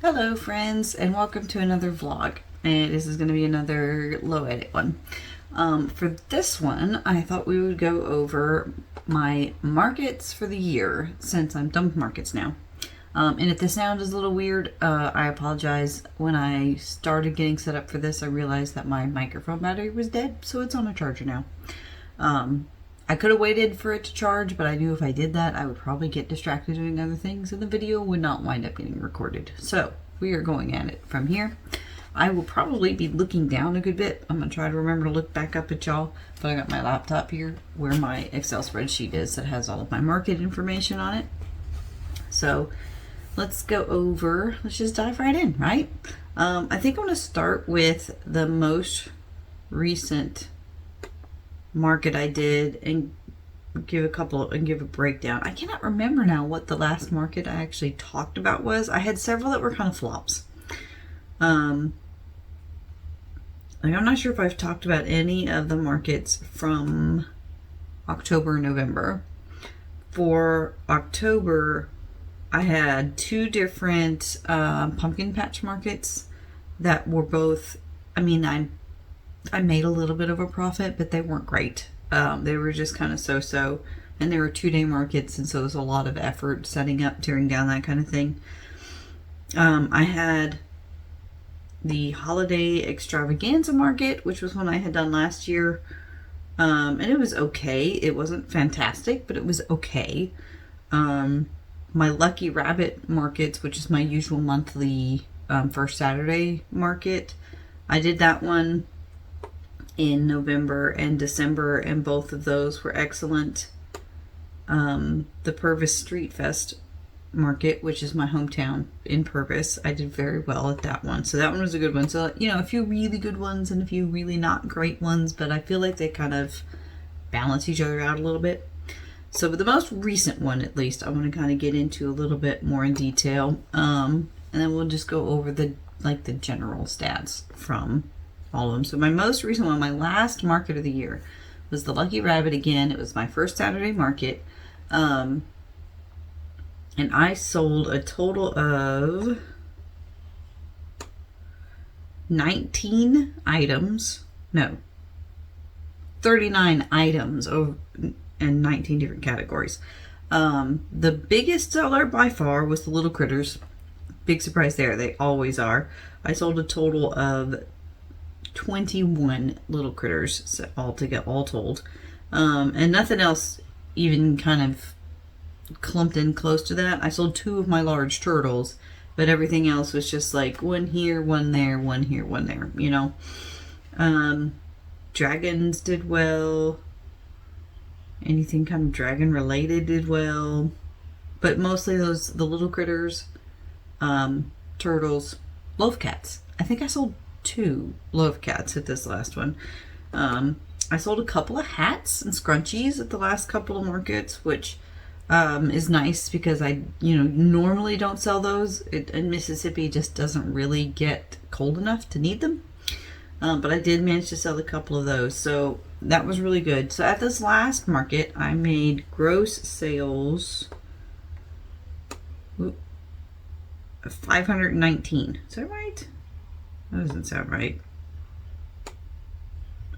Hello friends, and welcome to another vlog. And this is going to be another low edit one. For this one, I thought we would go over my markets for the year, since I'm done with markets now. And if the sound is a little weird, I apologize. When I started getting set up for this, I realized that my microphone battery was dead, so it's on a charger now. I could have waited for it to charge, but I knew if I did that, I would probably get distracted doing other things and the video would not wind up getting recorded. So we are going at it from here. I will probably be looking down a good bit. I'm going to try to remember to look back up at y'all, but I got my laptop here where my Excel spreadsheet is that has all of my market information on it. So let's go over, let's just dive right in, right? I think I'm going to start with the most recent market I did and give a breakdown. I cannot remember now what the last market I actually talked about was. I had several that were kind of flops. I'm not sure if I've talked about any of the markets from October and November. For October, I had two different pumpkin patch markets that were both, I made a little bit of a profit, but they weren't great. They were just kind of so-so, and they were 2-day markets, and so it was a lot of effort setting up, tearing down, that kind of thing. I had the holiday extravaganza market, which was one I had done last year, and it was okay. It wasn't fantastic, but it was okay. My lucky rabbit markets, which is my usual monthly first Saturday market, I did that one in November and December, and both of those were excellent. The Purvis Street Fest market, which is my hometown in Purvis, I did very well at that one. So that one was a good one. So, a few really good ones and a few really not great ones, but I feel like they kind of balance each other out a little bit. So with the most recent one, at least, I want to kind of get into a little bit more in detail. And then we'll just go over the general stats from all of them. So my most recent one, my last market of the year, was the Lucky Rabbit again. It was my first Saturday market. And I sold a total of 19 items. No, 39 items in 19 different categories. The biggest seller by far was the Little Critters. Big surprise there. They always are. I sold a total of 21 Little Critters all told, and nothing else even kind of clumped in close to that. I sold 2 of my large turtles, but everything else was just like one here, one there, one here, one there, Dragons did well. Anything kind of dragon related did well, but mostly the Little Critters, turtles, loaf cats. I think I sold 2 loaf cats at this last one. I sold a couple of hats and scrunchies at the last couple of markets, which is nice because I normally don't sell those. In Mississippi just doesn't really get cold enough to need them, but I did manage to sell a couple of those, so that was really good. So at this last market, I made gross sales of 519. Is that right? That doesn't sound right.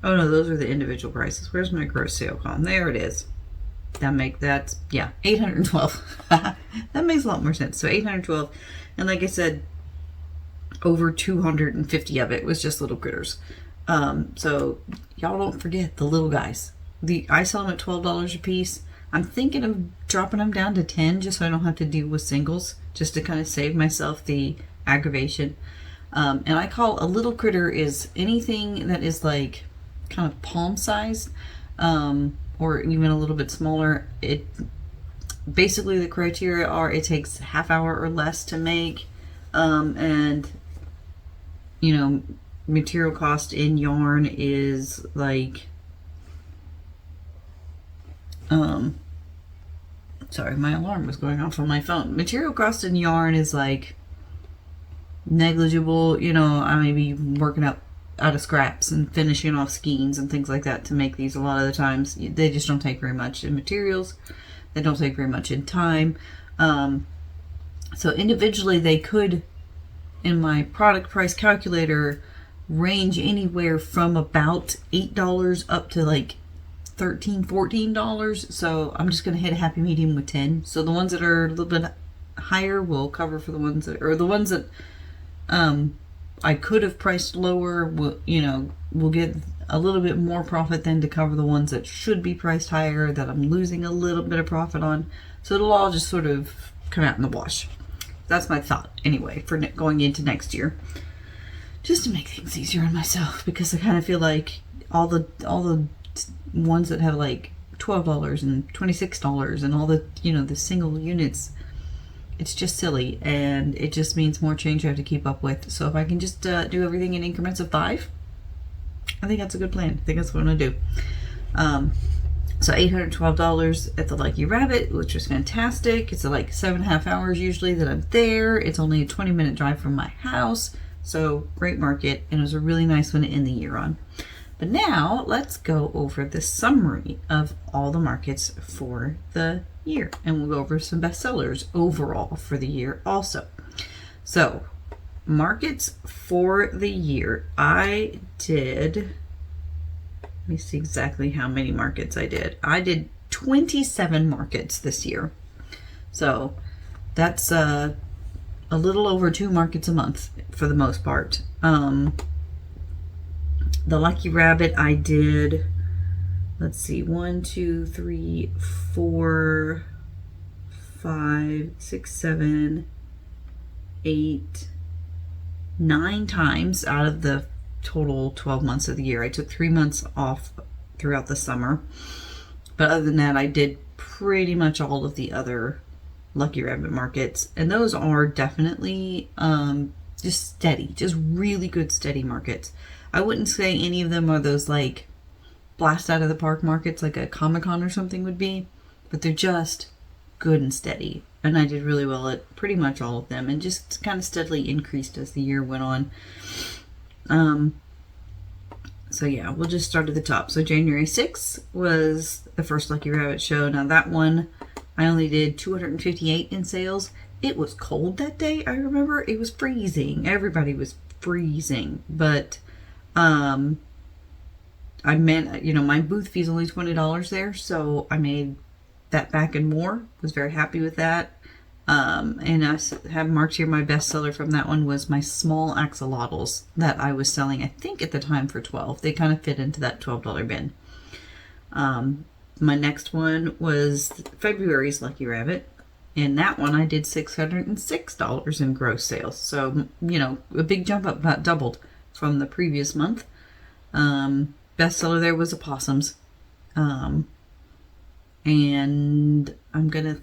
Oh no, those are the individual prices. Where's my gross sale column? There it is. That's 812. That makes a lot more sense. So 812, and like I said, over 250 of it was just Little Critters. So y'all don't forget the little guys. I sell them at $12 a piece. I'm thinking of dropping them down to 10 just so I don't have to deal with singles, just to kind of save myself the aggravation. And I call a Little Critter is anything that is like kind of palm sized, or even a little bit smaller. It basically, the criteria are it takes half hour or less to make, and material cost in yarn is like sorry, my alarm was going off on my phone. Material cost in yarn is like negligible. I may be working out of scraps and finishing off skeins and things like that to make these. A lot of the times they just don't take very much in materials. They don't take very much in time. So individually they could in my product price calculator range anywhere from about $8 up to like $13-14. So I'm just going to hit a happy medium with 10. So the ones that are a little bit higher will cover for the ones that, or the ones that I could have priced lower will, will get a little bit more profit than to cover the ones that should be priced higher that I'm losing a little bit of profit on. So it'll all just sort of come out in the wash. That's my thought anyway for going into next year, just to make things easier on myself, because I kind of feel like all the ones that have like $12 and $26 and all the the single units, it's just silly, and it just means more change I have to keep up with. So if I can just do everything in increments of 5, I think that's a good plan. I think that's what I'm gonna do. So $812 at the Lucky Rabbit, which was fantastic. It's like 7.5 hours usually that I'm there. It's only a 20-minute drive from my house. So great market, and it was a really nice one to end the year on. But now let's go over the summary of all the markets for the year, and we'll go over some bestsellers overall for the year also. So markets for the year, I did, let me see exactly how many markets I did. I did 27 markets this year. So that's a little over 2 markets a month for the most part. The Lucky Rabbit, I did, let's see, 1, 2, 3, 4, 5, 6, 7, 8, 9 times out of the total 12 months of the year. I took 3 months off throughout the summer. But other than that, I did pretty much all of the other Lucky Rabbit markets. And those are definitely just steady, just really good steady markets. I wouldn't say any of them are those like blast out of the park markets like a Comic-Con or something would be, but they're just good and steady. And I did really well at pretty much all of them, and just kind of steadily increased as the year went on. So yeah, we'll just start at the top. So January 6th was the first Lucky Rabbit show. Now that one, I only did 258 in sales. It was cold that day. I remember it was freezing. Everybody was freezing, but I meant, my booth fee is only $20 there, so I made that back and more. Was very happy with that. And I have marked here, my bestseller from that one was my small axolotls that I was selling, I think at the time, for $12. They kind of fit into that $12 bin. My next one was February's Lucky Rabbit, and that one I did $606 in gross sales. So, a big jump up, about doubled from the previous month. Bestseller there was opossums. And I'm gonna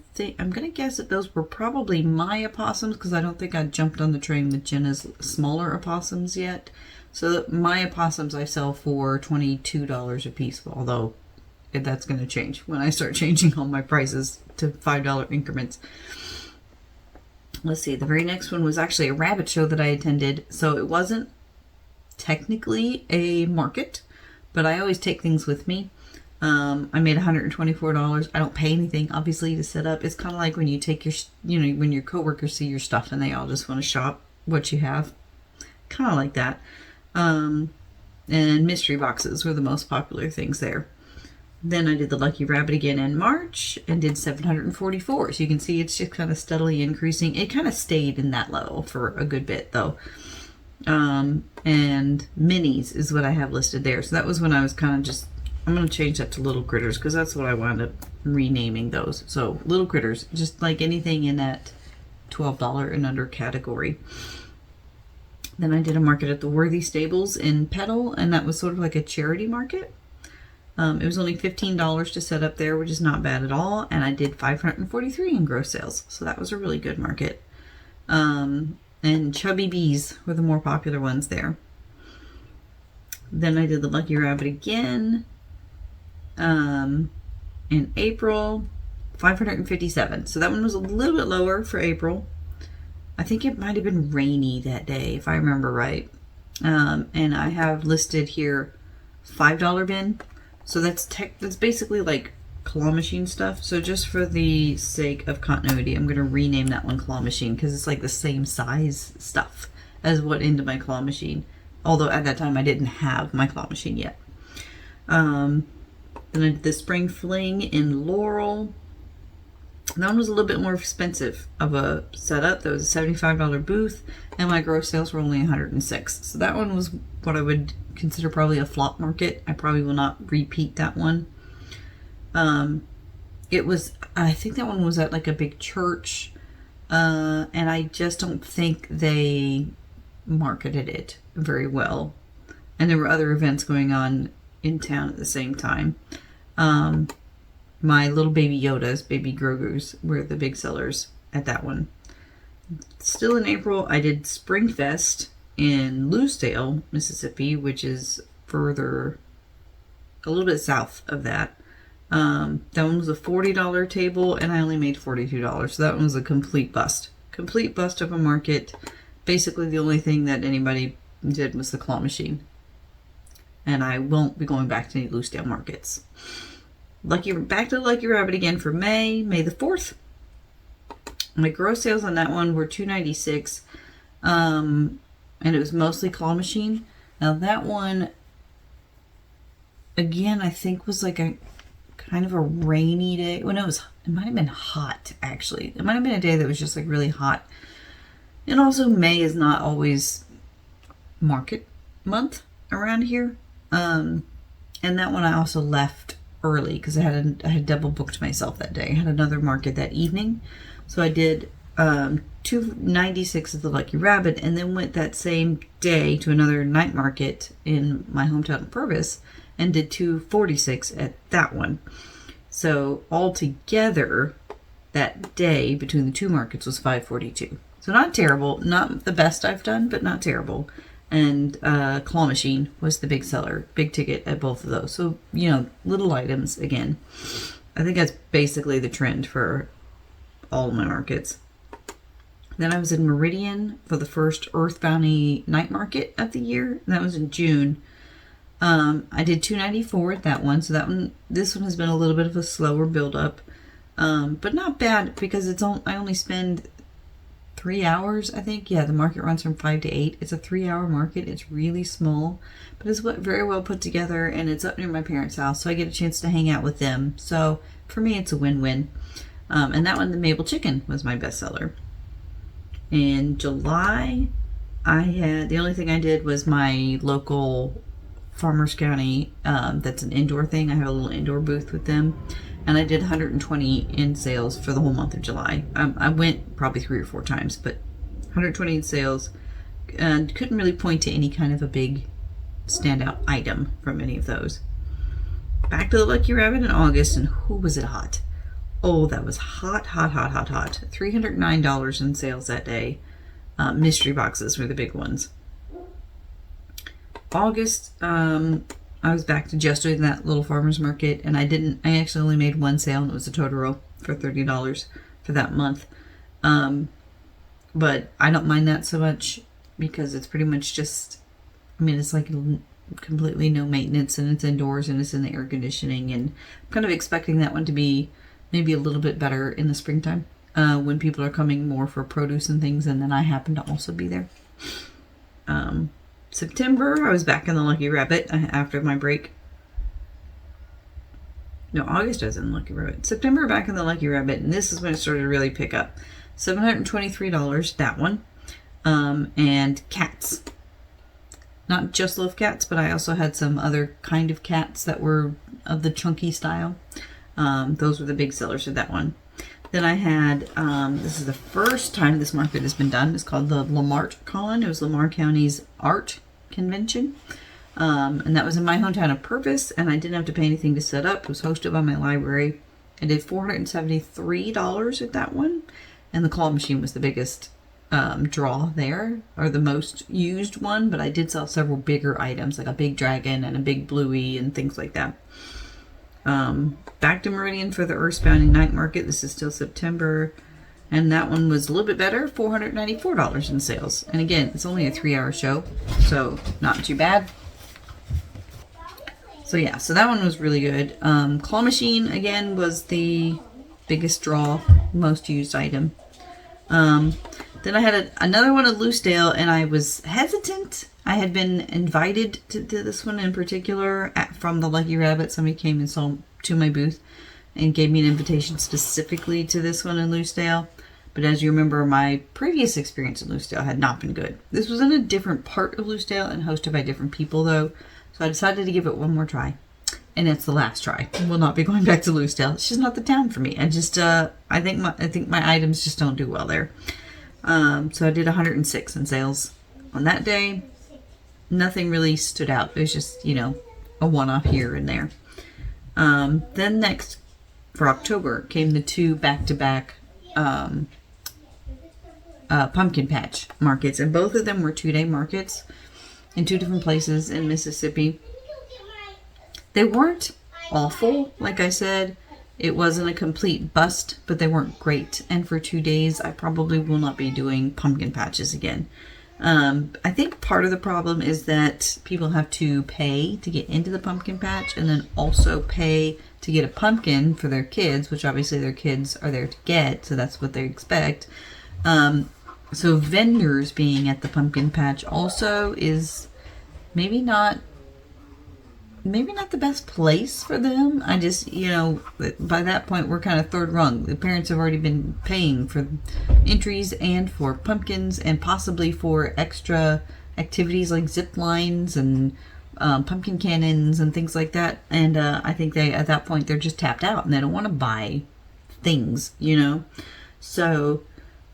guess that those were probably my opossums, because I don't think I jumped on the train with Jenna's smaller opossums yet. So my opossums I sell for $22 a piece, although that's going to change when I start changing all my prices to $5 increments. Let's see, the very next one was actually a rabbit show that I attended, so it wasn't technically a market, but I always take things with me. I made $124. I don't pay anything, obviously, to set up. It's kind of like when you take your, when your coworkers see your stuff and they all just want to shop what you have. Kind of like that. And mystery boxes were the most popular things there. Then I did the Lucky Rabbit again in March and did 744. So you can see it's just kind of steadily increasing. It kind of stayed in that level for a good bit, though. And minis is what I have listed there. So that was when I was kind of just, I'm going to change that to Little Critters, because that's what I wound up renaming those. So Little Critters, just like anything in that $12 and under category. Then I did a market at the Worthy Stables in Petal, and that was sort of like a charity market. It was only $15 to set up there, which is not bad at all. And I did 543 in gross sales. So that was a really good market. And Chubby Bees were the more popular ones there. Then I did the Lucky Rabbit again. In April, 557. So that one was a little bit lower for April. I think it might have been rainy that day, if I remember right. And I have listed here $5 bin. So that's basically like claw machine stuff. So just for the sake of continuity, I'm going to rename that one claw machine, because it's like the same size stuff as what into my claw machine. Although at that time I didn't have my claw machine yet. Then I did the Spring Fling in Laurel. That one was a little bit more expensive of a setup. That was a $75 booth, and my gross sales were only $106. So that one was what I would consider probably a flop market. I probably will not repeat that one. It was, I think that one was at like a big church, and I just don't think they marketed it very well. And there were other events going on in town at the same time. My little baby Yodas, baby Grogu's, were the big sellers at that one. Still in April, I did Springfest in Lucedale, Mississippi, which is further, a little bit south of that. That one was a $40 table, and I only made $42. So that one was a complete bust. Complete bust of a market. Basically, the only thing that anybody did was the claw machine. And I won't be going back to any Lucedale markets. Back to Lucky Rabbit again for May the 4th. My gross sales on that one were $296, and it was mostly claw machine. Now that one, again, I think was like a kind of a rainy day. Well, no, it might have been hot, actually. It might have been a day that was just like really hot. And also May is not always market month around here. And that one I also left early because I had double booked myself that day. I had another market that evening. So I did 296 of the Lucky Rabbit, and then went that same day to another night market in my hometown of Purvis and did 246 at that one. So altogether that day between the two markets was 542. So not terrible, not the best I've done, but not terrible. And claw machine was the big seller, big ticket at both of those. So, little items again. I think that's basically the trend for all of my markets. Then I was in Meridian for the first Earth Bounty night market of the year. And that was in June. I did 294 at that one. So this one has been a little bit of a slower build up. But not bad because I only spend 3 hours, I think. Yeah, the market runs from 5 to 8. It's a 3-hour market. It's really small, but it's very well put together, and it's up near my parents' house, so I get a chance to hang out with them. So for me, it's a win-win. And that one, the Maple Chicken, was my bestseller. In July, the only thing I did was my local Farmers County, that's an indoor thing. I have a little indoor booth with them. And I did 120 in sales for the whole month of July. I went probably 3 or 4 times, but 120 in sales, and couldn't really point to any kind of a big standout item from any of those. Back to the Lucky Rabbit in August, and who was it hot? Oh, that was hot. $309 in sales that day. Mystery boxes were the big ones. August, I was back to just doing that little farmer's market, and I actually only made one sale, and it was a Totoro for $30 for that month. But I don't mind that so much because it's pretty much just, it's like completely no maintenance, and it's indoors, and it's in the air conditioning, and I'm kind of expecting that one to be maybe a little bit better in the springtime when people are coming more for produce and things, and then I happen to also be there. September, I was back in the Lucky Rabbit after my break. No, August I was in the Lucky Rabbit. September, back in the Lucky Rabbit, and this is when it started to really pick up. $723, that one. And cats. Not just Love Cats, but I also had some other kind of cats that were of the chunky style. Those were the big sellers of that one. Then I had, this is the first time this market has been done. It's called the Lamart Con. It was Lamar County's art convention. And that was in my hometown of Purvis, and I didn't have to pay anything to set up. It was hosted by my library. I did $473 at that one. And the claw machine was the biggest draw there, or the most used one. But I did sell several bigger items, like a big dragon and a big bluey and things like that. Back to Meridian for the Earthbound Night Market. This is still September. And that one was a little bit better, $494 in sales. And again, it's only a 3-hour show, so not too bad. So yeah, so that one was really good. Claw machine, again, was the biggest draw, most used item. Then I had another one at Loosedale, and I was hesitant. I had been invited to this one in particular from the Lucky Rabbit. Somebody came and saw to my booth and gave me an invitation specifically to this one in Loosedale. But as you remember, my previous experience in Loosedale had not been good. This was in a different part of Loosedale and hosted by different people, though. So I decided to give it one more try. And it's the last try. I will not be going back to Loosedale. It's just not the town for me. I think my items just don't do well there. So I did 106 in sales on that day. Nothing really stood out. It was just, a one-off here and there. Then next, for October, came the two back-to-back pumpkin patch markets. And both of them were 2-day markets in 2 different places in Mississippi. They weren't awful, like I said. It wasn't a complete bust, but they weren't great. And for 2 days, I probably will not be doing pumpkin patches again. I think part of the problem is that people have to pay to get into the pumpkin patch and then also pay to get a pumpkin for their kids, which obviously their kids are there to get, so that's what they expect. So vendors being at the pumpkin patch also is maybe not the best place for them. I just, by that point, we're kind of third rung. The parents have already been paying for entries and for pumpkins and possibly for extra activities like zip lines and pumpkin cannons and things like that. And I think at that point, they're just tapped out and they don't want to buy things, So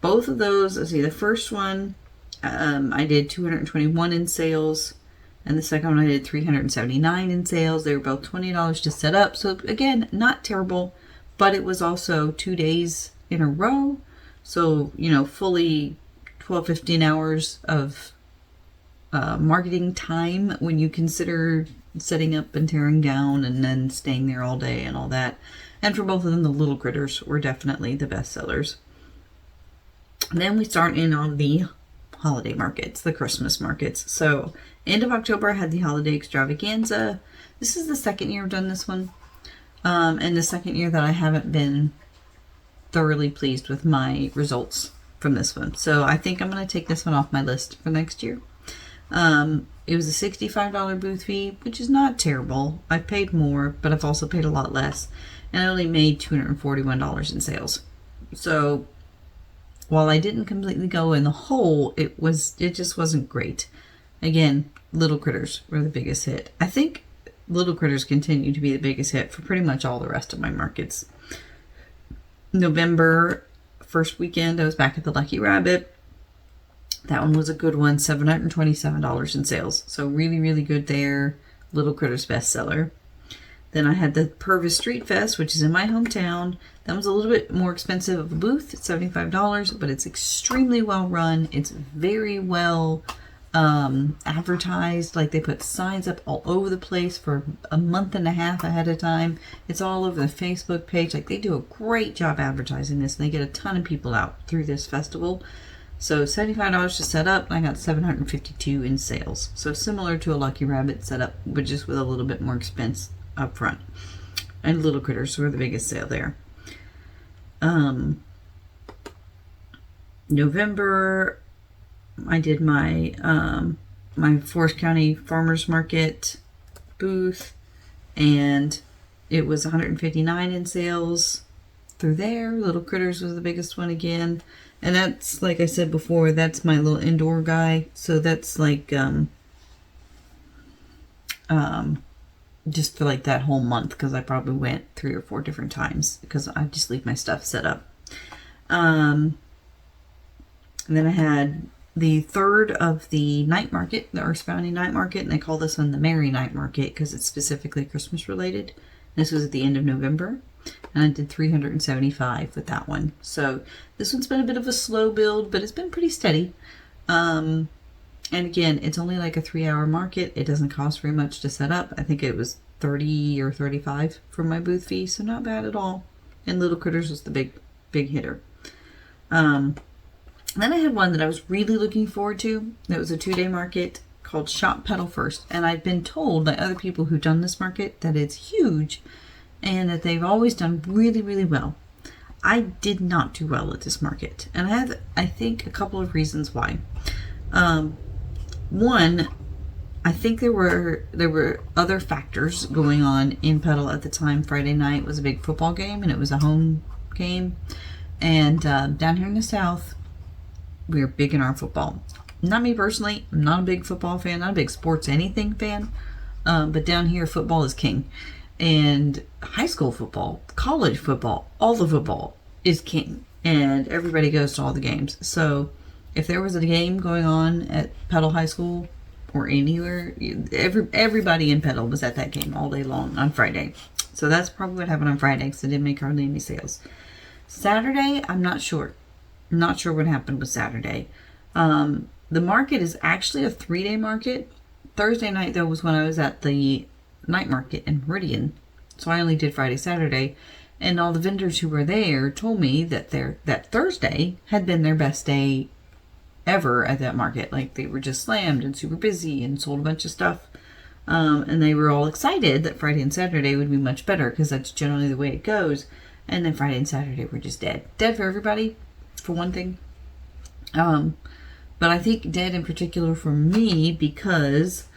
both of those, let's see, the first one, I did 221 in sales. And the second one I did 379 in sales. They were both $20 to set up. So again, not terrible, but it was also 2 days in a row. So, fully 12, 15 hours of marketing time when you consider setting up and tearing down and then staying there all day and all that. And for both of them, the little critters were definitely the best sellers. And then we start in on the holiday markets, the Christmas markets. So end of October, I had the holiday extravaganza. This is the second year I've done this one. And the second year that I haven't been thoroughly pleased with my results from this one. So I think I'm going to take this one off my list for next year. It was a $65 booth fee, which is not terrible. I've paid more, but I've also paid a lot less. And I only made $241 in sales. So while I didn't completely go in the hole, it just wasn't great. Again, little critters were the biggest hit. I think little critters continue to be the biggest hit for pretty much all the rest of my markets. November, first weekend, I was back at the Lucky Rabbit. That one was a good one, $727 in sales. So really, really good there. Little Critters bestseller. Then I had the Purvis Street Fest, which is in my hometown. That was a little bit more expensive of a booth, it's $75, but it's extremely well run. It's very well advertised. Like they put signs up all over the place for a month and a half ahead of time. It's all over the Facebook page. Like they do a great job advertising this, and they get a ton of people out through this festival. So $75 to set up, and I got $752 in sales. So similar to a Lucky Rabbit setup, but just with a little bit more expense up front. And Little Critters were the biggest sale there. November, I did my my Forest County Farmers Market booth, and it was $159 in sales through there. Little Critters was the biggest one again. And that's, like I said before, that's my little indoor guy. So that's like just for like that whole month, because I probably went 3 or 4 different times because I just leave my stuff set up. And then I had the third of the night market, the Earth Bounty night market, and they call this one the Merry Night Market because it's specifically Christmas related. This was at the end of November, and I did 375 with that one. So this one's been a bit of a slow build, but it's been pretty steady. And again, it's only like a 3-hour market. It doesn't cost very much to set up. I think it was $30 or $35 for my booth fee, so not bad at all. And Little Critters was the big hitter. Then I had one that I was really looking forward to. It was a 2-day market called Shop Pedal First. And I've been told by other people who've done this market that it's huge and that they've always done really, really well. I did not do well at this market, and I have, I think, a couple of reasons why. One, I think there were other factors going on in Petal at the time. Friday night was a big football game, and it was a home game. And down here in the South, we are big in our football. Not me personally. I'm not a big football fan. Not a big sports anything fan. But down here, football is king. And high school football, college football, all the football is king. And everybody goes to all the games. So if there was a game going on at Petal High School or anywhere, everybody in Petal was at that game all day long on Friday. So that's probably what happened on Friday, because I didn't make hardly any sales. Saturday, I'm not sure. I'm not sure what happened with Saturday. The market is actually a 3-day market. Thursday night, though, was when I was at the night market in Meridian. So I only did Friday, Saturday. And all the vendors who were there told me that that Thursday had been their best day ever at that market. Like, they were just slammed and super busy and sold a bunch of stuff. And they were all excited that Friday and Saturday would be much better, because that's generally the way it goes. And then Friday and Saturday were just dead. Dead for everybody, for one thing. But I think dead in particular for me, because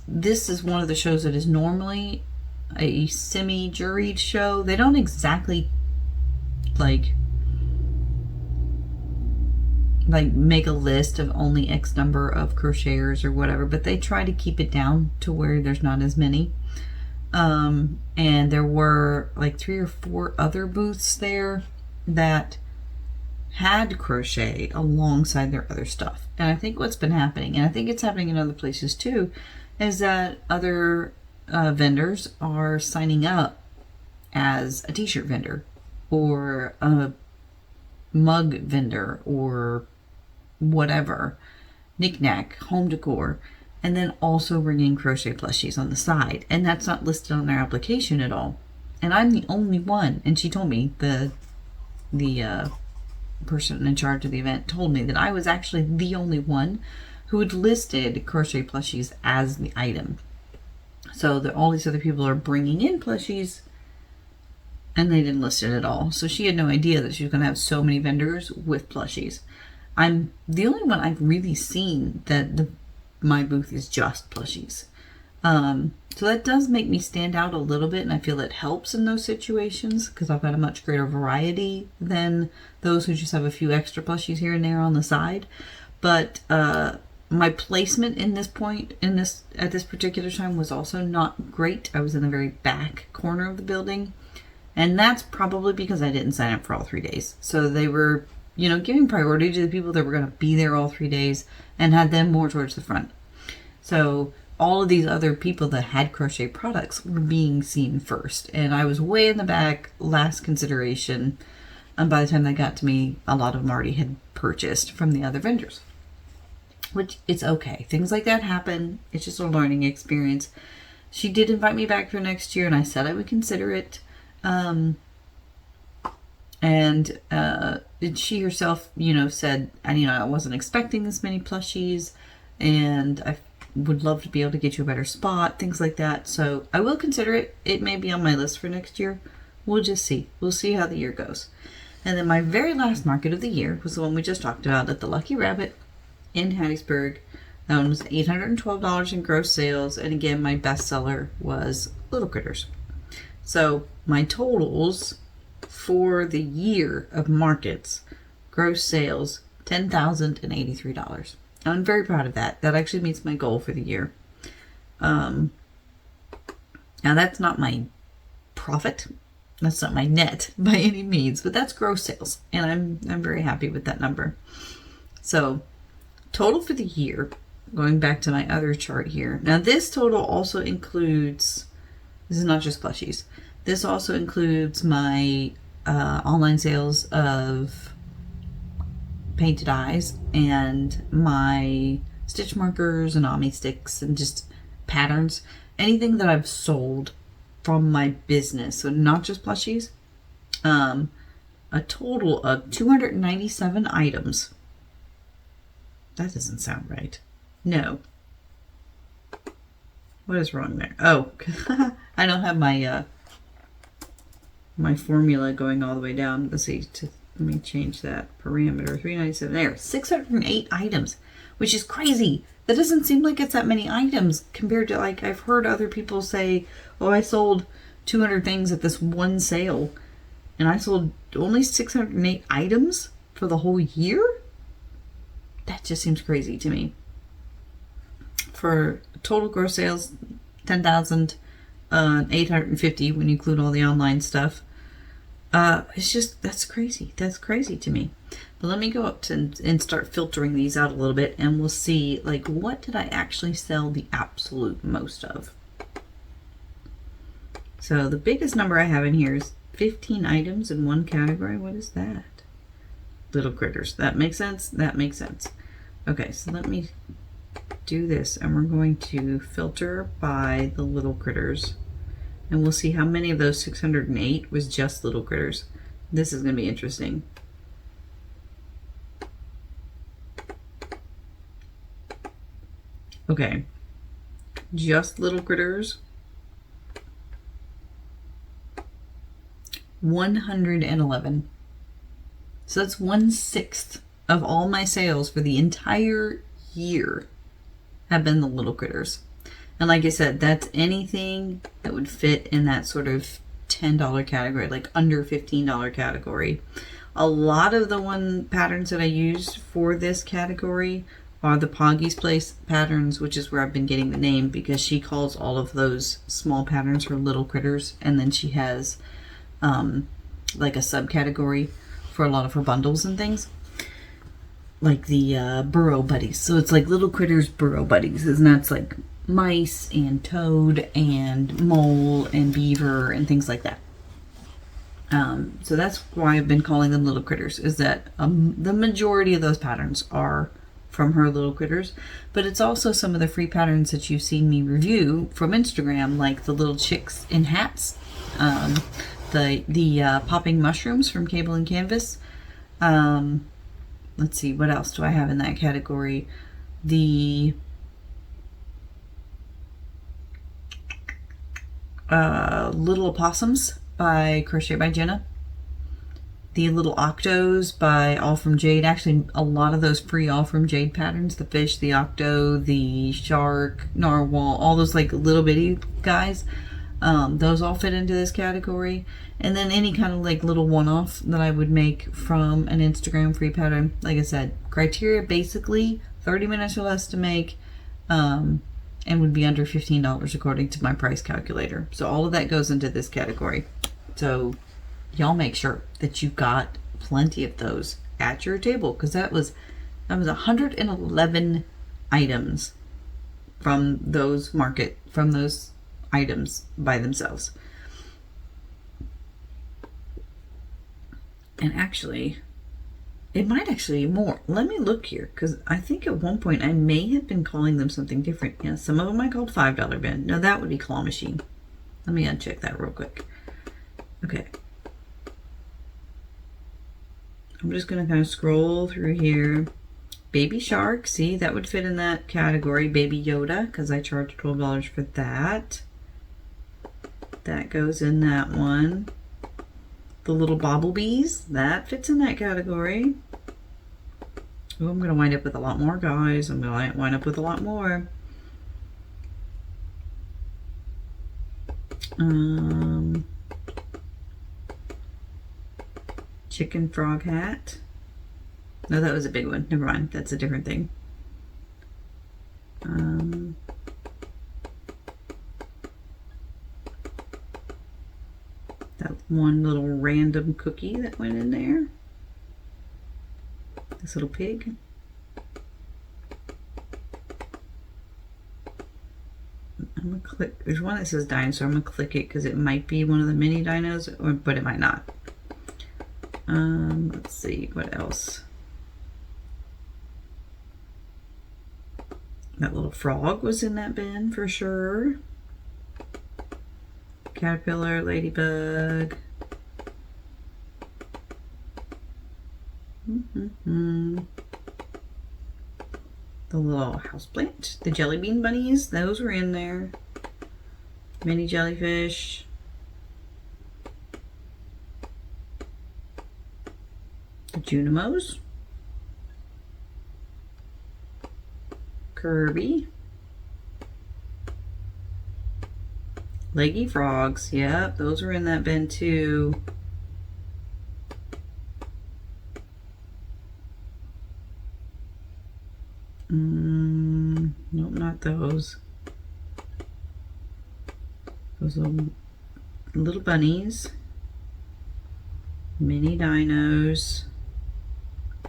this is one of the shows that is normally a semi-juried show. They don't exactly like make a list of only X number of crocheters or whatever, but they try to keep it down to where there's not as many. And there were like 3 or 4 other booths there that had crochet alongside their other stuff. And I think what's been happening, and I think it's happening in other places too, is that other vendors are signing up as a t-shirt vendor or a mug vendor or whatever, knick-knack, home decor, and then also bringing crochet plushies on the side. And that's not listed on their application at all. And I'm the only one. And she told me, the person in charge of the event told me that I was actually the only one who had listed crochet plushies as the item. So all these other people are bringing in plushies, and they didn't list it at all. So she had no idea that she was going to have so many vendors with plushies. I'm the only one I've really seen that my booth is just plushies. So that does make me stand out a little bit, and I feel it helps in those situations, because I've got a much greater variety than those who just have a few extra plushies here and there on the side. But my placement at this particular time was also not great. I was in the very back corner of the building, and that's probably because I didn't sign up for all 3 days. So they were, giving priority to the people that were going to be there all 3 days and had them more towards the front. So all of these other people that had crochet products were being seen first, and I was way in the back, last consideration. And by the time they got to me, a lot of them already had purchased from the other vendors. Which, it's okay. Things like that happen. It's just a learning experience. She did invite me back for next year, and I said I would consider it. And she herself, said, I wasn't expecting this many plushies, and I would love to be able to get you a better spot, things like that. So I will consider it. It may be on my list for next year. We'll just see. We'll see how the year goes. And then my very last market of the year was the one we just talked about at the Lucky Rabbit in Hattiesburg. That one was $812 in gross sales. And again, my best seller was Little Critters. So my totals for the year of markets, gross sales, $10,083. I'm very proud of that. That actually meets my goal for the year. Now that's not my profit. That's not my net by any means, but that's gross sales, and I'm very happy with that number. So total for the year, going back to my other chart here. Now this total also includes, this is not just plushies. This also includes my online sales of painted eyes and my stitch markers and Ami sticks and just patterns. Anything that I've sold from my business, so not just plushies. A total of 297 items. That doesn't sound right. No. What is wrong there? Oh, I don't have my my formula going all the way down. Let's see, let me change that parameter. 397 there. 608 items, which is crazy. That doesn't seem like it's that many items compared to, like, I've heard other people say, oh, I sold 200 things at this one sale, and I sold only 608 items for the whole year? That just seems crazy to me. For total gross sales, 10,850 when you include all the online stuff. It's just, that's crazy. That's crazy to me. But let me go up to and start filtering these out a little bit, and we'll see, like, what did I actually sell the absolute most of? So the biggest number I have in here is 15 items in one category. What is that? Little critters. That makes sense? That makes sense. Okay, so let me do this, and we're going to filter by the little critters, and we'll see how many of those 608 was just little critters. This is going to be interesting. Okay, just little critters, 111. So that's 1/6 of all my sales for the entire year have been the little critters. And like I said, that's anything that would fit in that sort of $10 category, like under $15 category. A lot of the patterns that I used for this category are the Poggy's Place patterns, which is where I've been getting the name, because she calls all of those small patterns her little critters, and then she has like a subcategory for a lot of her bundles and things, like the Burrow Buddies. So it's like little critters Burrow Buddies, and that's like mice and toad and mole and beaver and things like that. So that's why I've been calling them little critters, is that the majority of those patterns are from her little critters, but it's also some of the free patterns that you've seen me review from Instagram, like the little chicks in hats, the popping mushrooms from Cable and Canvas. Let's see, what else do I have in that category? The Little Opossums by Crochet by Jenna. The Little Octos by All From Jade. Actually, a lot of those free All From Jade patterns, the fish, the octo, the shark, narwhal, all those like little bitty guys, those all fit into this category. And then any kind of like little one-off that I would make from an Instagram free pattern. Like I said, criteria basically 30 minutes or less to make, and would be under $15 according to my price calculator. So all of that goes into this category. So y'all make sure that you've got plenty of those at your table, because that was 111 items from those items by themselves. And actually, it might actually be more. Let me look here, because I think at one point I may have been calling them something different. Yeah, some of them I called $5 bin. No, that would be Claw Machine. Let me uncheck that real quick. Okay. I'm just going to kind of scroll through here. Baby Shark, see, that would fit in that category. Baby Yoda, because I charged $12 for that. That goes in that one. The Little Bobblebees, that fits in that category. Oh, I'm going to wind up with a lot more, guys. I'm going to wind up with a lot more. Chicken Frog Hat. No, that was a big one. Never mind. That's a different thing. That one little random cookie that went in there. This little pig. I'm going to click. There's one that says dinosaur. I'm going to click it because it might be one of the mini dinos, but it might not. Let's see. What else? That little frog was in that bin for sure. Caterpillar, ladybug. The little houseplant. The jelly bean bunnies, those were in there. Mini jellyfish. the Junimos, Kirby, Leggy Frogs. Yep, those were in that bin too. Nope, not those. Those are little bunnies. Mini dinos.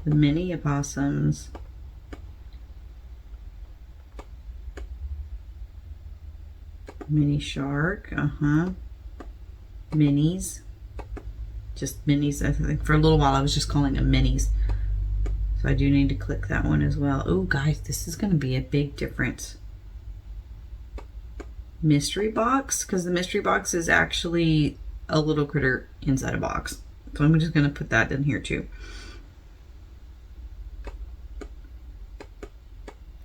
The mini opossums. Mini shark. Minis. Just minis. I think for a little while I was just calling them minis. So I do need to click that one as well. Oh, guys, this is going to be a big difference. Mystery box, because the mystery box is actually a little critter inside a box. So I'm just going to put that in here too.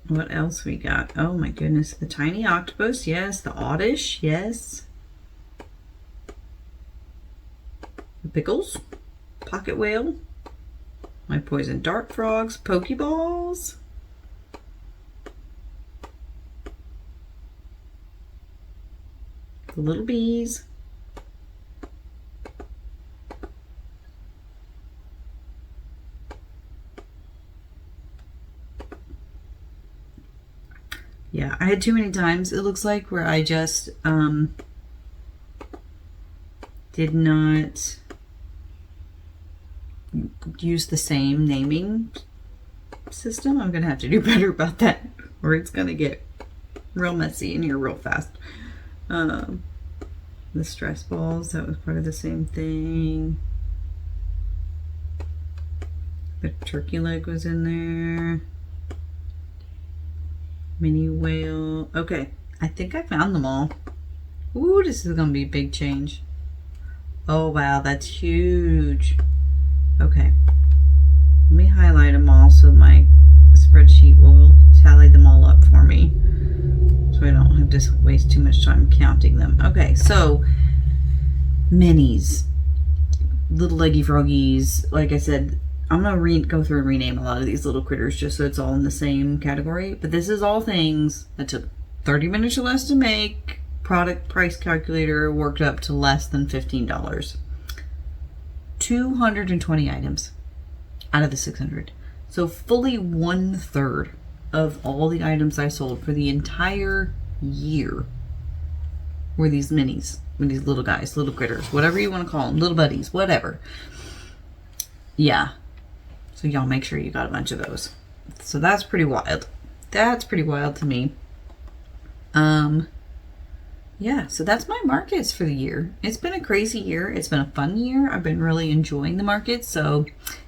What else we got? Oh my goodness, the tiny octopus, yes. The oddish, yes. The pickles, pocket whale, my poison dart frogs, pokeballs. The little bees. Yeah, I had too many times, it looks like, where I just did not use the same naming system. I'm going to have to do better about that, or it's going to get real messy in here real fast. The stress balls, that was part of the same thing. The turkey leg was in there. Mini whale. Okay, I think I found them all. Ooh, this is gonna be a big change. Oh wow, that's huge. Okay, let me highlight them all so my spreadsheet will tally them all up for me, so I don't have to waste too much time counting them. Okay, so minis, little leggy froggies. Like I said, I'm gonna go through and rename a lot of these little critters just so it's all in the same category. But this is all things that took 30 minutes or less to make. Product price calculator worked up to less than $15. 220 items out of the 600. So fully 1/3 of all the items I sold for the entire year were these minis, with these little guys, little critters, whatever you want to call them, little buddies, whatever. Yeah. So y'all make sure you got a bunch of those. So that's pretty wild. That's pretty wild to me. Yeah, so that's my markets for the year. It's been a crazy year. It's been a fun year. I've been really enjoying the markets. So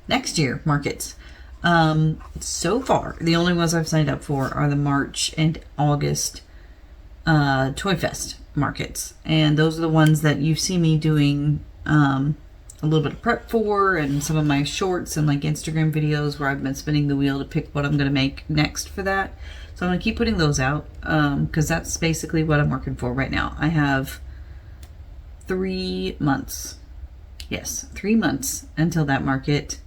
next year, markets. So far, the only ones I've signed up for are the March and August Toy Fest markets. And those are the ones that you see me doing a little bit of prep for, and some of my shorts and like Instagram videos where I've been spinning the wheel to pick what I'm going to make next for that. So I'm going to keep putting those out because that's basically what I'm working for right now. I have 3 months. Yes, 3 months until that market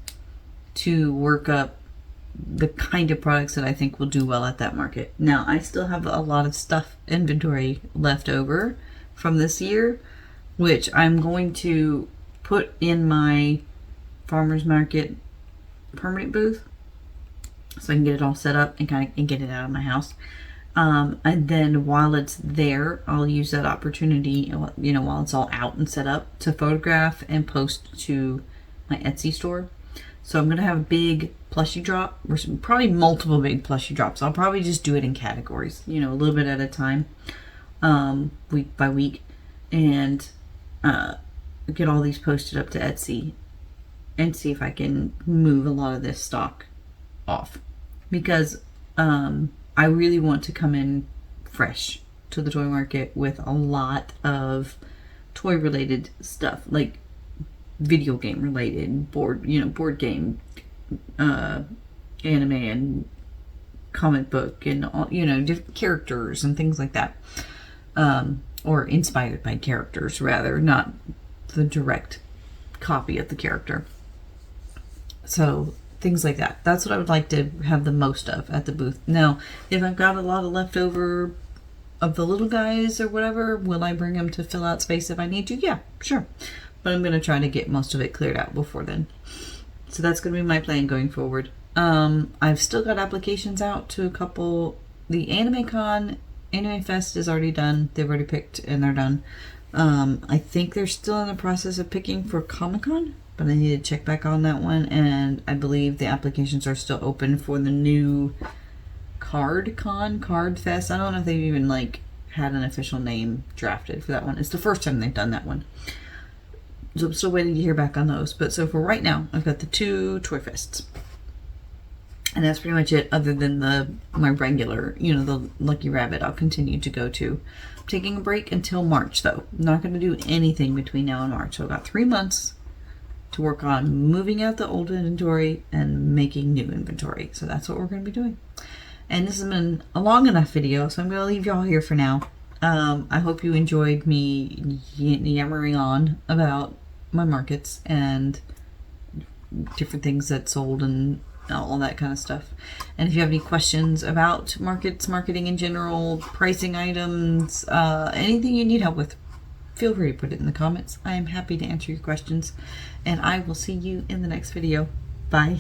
to work up the kind of products that I think will do well at that market. Now, I still have a lot of stuff inventory left over from this year, which I'm going to put in my farmer's market permanent booth so I can get it all set up and get it out of my house. And then while it's there, I'll use that opportunity, you know, while it's all out and set up, to photograph and post to my Etsy store. So I'm going to have a big plushie drop, or probably multiple big plushie drops. I'll probably just do it in categories, you know, a little bit at a time, week by week, and get all these posted up to Etsy and see if I can move a lot of this stock off, because I really want to come in fresh to the toy market with a lot of toy related stuff, like video game related, board game, anime and comic book, and all, you know, different characters and things like that, or inspired by characters rather, not the direct copy of the character. So things like that. That's what I would like to have the most of at the booth. Now, if I've got a lot of leftover of the little guys or whatever, will I bring them to fill out space if I need to? Yeah, sure. But I'm going to try to get most of it cleared out before then. So that's going to be my plan going forward. I've still got applications out to a couple. The Anime Fest is already done. They've already picked and they're done. I think they're still in the process of picking for Comic-Con, but I need to check back on that one. And I believe the applications are still open for the new Card Fest. I don't know if they've even had an official name drafted for that one. It's the first time they've done that one. So I'm still waiting to hear back on those. But so for right now, I've got the 2 Toy Fests. And that's pretty much it, other than my regular, the Lucky Rabbit I'll continue to go to. I'm taking a break until March, though. I'm not going to do anything between now and March. So I've got 3 months to work on moving out the old inventory and making new inventory. So that's what we're going to be doing. And this has been a long enough video, so I'm going to leave y'all here for now. I hope you enjoyed me yammering on about my markets and different things that sold and all that kind of stuff. And if you have any questions about marketing in general, pricing items, anything you need help with, feel free to put it in the comments. I am happy to answer your questions, and I will see you in the next video. Bye.